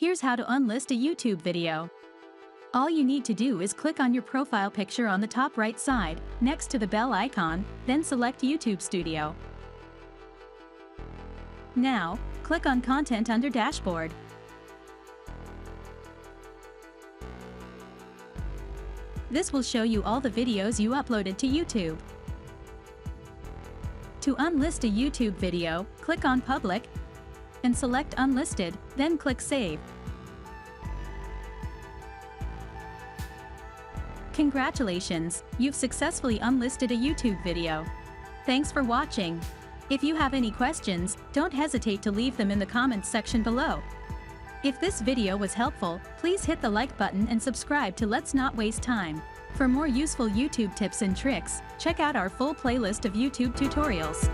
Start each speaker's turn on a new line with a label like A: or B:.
A: Here's how to unlist a YouTube video. All you need to do is click on your profile picture on the top right side, next to the bell icon, then select YouTube Studio. Now, click on Content under Dashboard. This will show you all the videos you uploaded to YouTube. To unlist a YouTube video, click on Public and select Unlisted, then click Save. Congratulations, you've successfully unlisted a YouTube video. Thanks for watching. If you have any questions, don't hesitate to leave them in the comments section below. If this video was helpful, please hit the like button and subscribe to Let's Not Waste Time. For more useful YouTube tips and tricks, check out our full playlist of YouTube tutorials.